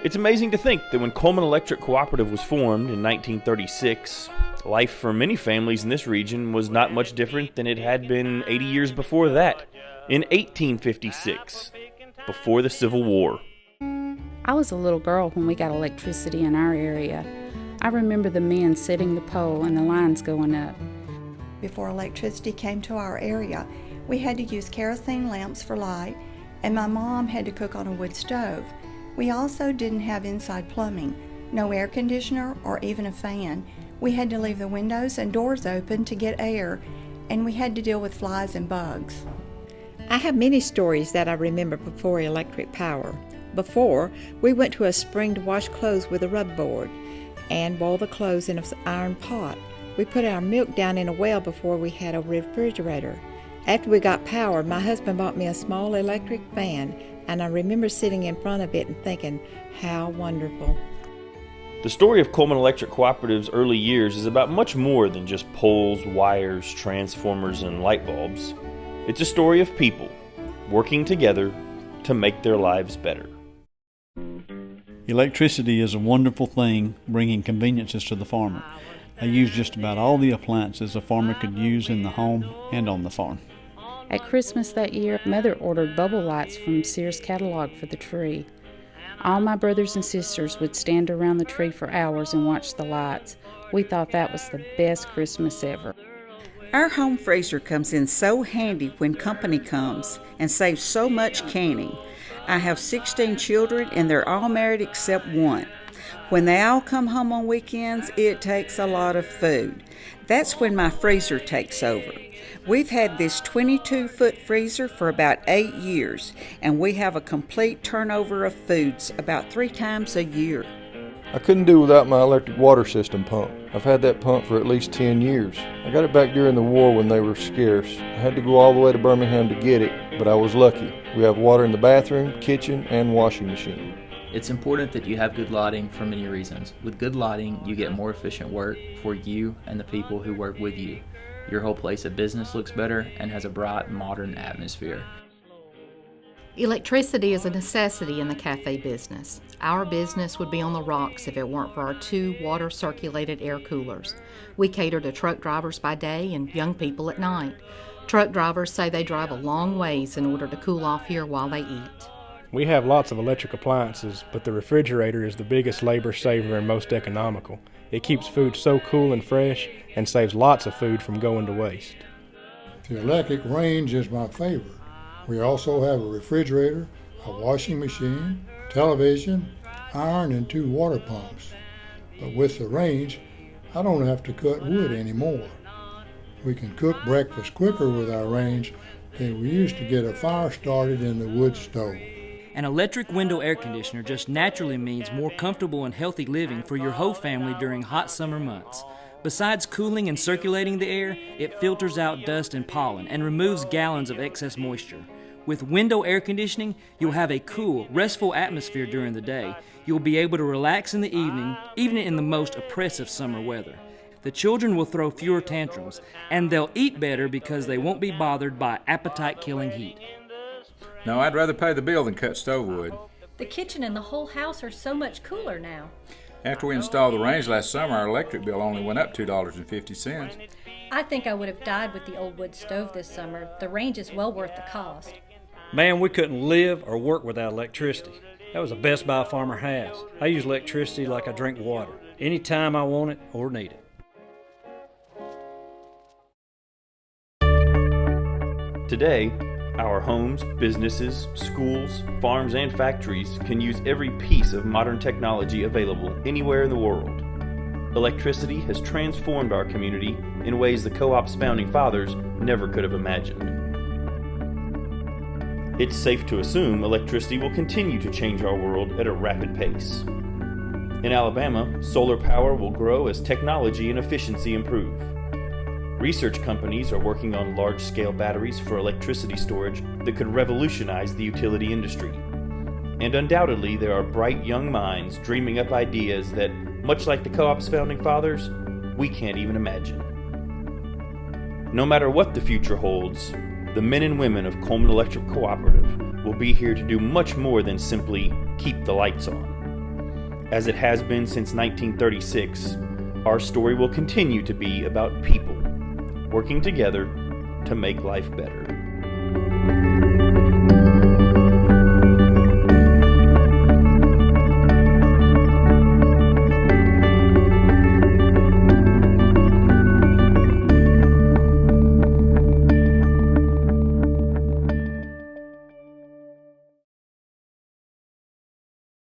It's amazing to think that when Cullman Electric Cooperative was formed in 1936, life for many families in this region was not much different than it had been 80 years before that, in 1856, before the Civil War. I was a little girl when we got electricity in our area. I remember the men setting the pole and the lines going up. Before electricity came to our area, we had to use kerosene lamps for light, and my mom had to cook on a wood stove. We also didn't have inside plumbing, no air conditioner or even a fan. We had to leave the windows and doors open to get air, and we had to deal with flies and bugs. I have many stories that I remember before electric power. Before, we went to a spring to wash clothes with a rub board and boil the clothes in an iron pot. We put our milk down in a well before we had a refrigerator. After we got power, my husband bought me a small electric fan, and I remember sitting in front of it and thinking, how wonderful. The story of Cullman Electric Cooperative's early years is about much more than just poles, wires, transformers, and light bulbs. It's a story of people working together to make their lives better. Electricity is a wonderful thing, bringing conveniences to the farmer. They use just about all the appliances a farmer could use in the home and on the farm. At Christmas that year, Mother ordered bubble lights from Sears catalog for the tree. All my brothers and sisters would stand around the tree for hours and watch the lights. We thought that was the best Christmas ever. Our home freezer comes in so handy when company comes and saves so much canning. I have 16 children and they're all married except one. When they all come home on weekends, it takes a lot of food. That's when my freezer takes over. We've had this 22-foot freezer for about 8 years, and we have a complete turnover of foods about 3 times a year. I couldn't do without my electric water system pump. I've had that pump for at least 10 years. I got it back during the war when they were scarce. I had to go all the way to Birmingham to get it, but I was lucky. We have water in the bathroom, kitchen, and washing machine. It's important that you have good lighting for many reasons. With good lighting, you get more efficient work for you and the people who work with you. Your whole place of business looks better and has a bright, modern atmosphere. Electricity is a necessity in the cafe business. Our business would be on the rocks if it weren't for our 2 water-circulated air coolers. We cater to truck drivers by day and young people at night. Truck drivers say they drive a long ways in order to cool off here while they eat. We have lots of electric appliances, but the refrigerator is the biggest labor saver and most economical. It keeps food so cool and fresh and saves lots of food from going to waste. The electric range is my favorite. We also have a refrigerator, a washing machine, television, iron, and 2 water pumps. But with the range, I don't have to cut wood anymore. We can cook breakfast quicker with our range than we used to get a fire started in the wood stove. An electric window air conditioner just naturally means more comfortable and healthy living for your whole family during hot summer months. Besides cooling and circulating the air, it filters out dust and pollen and removes gallons of excess moisture. With window air conditioning, you'll have a cool, restful atmosphere during the day. You'll be able to relax in the evening, even in the most oppressive summer weather. The children will throw fewer tantrums, and they'll eat better because they won't be bothered by appetite-killing heat. No, I'd rather pay the bill than cut stove wood. The kitchen and the whole house are so much cooler now. After we installed the range last summer, our electric bill only went up $2.50. I think I would have died with the old wood stove this summer. The range is well worth the cost. Man, we couldn't live or work without electricity. That was the best buy a farmer has. I use electricity like I drink water, anytime I want it or need it. Today, our homes, businesses, schools, farms, and factories can use every piece of modern technology available anywhere in the world. Electricity has transformed our community in ways the co-op's founding fathers never could have imagined. It's safe to assume electricity will continue to change our world at a rapid pace. In Alabama, solar power will grow as technology and efficiency improve. Research companies are working on large-scale batteries for electricity storage that could revolutionize the utility industry. And undoubtedly, there are bright young minds dreaming up ideas that, much like the co-op's founding fathers, we can't even imagine. No matter what the future holds, the men and women of Cullman Electric Cooperative will be here to do much more than simply keep the lights on. As it has been since 1936, our story will continue to be about people working together to make life better.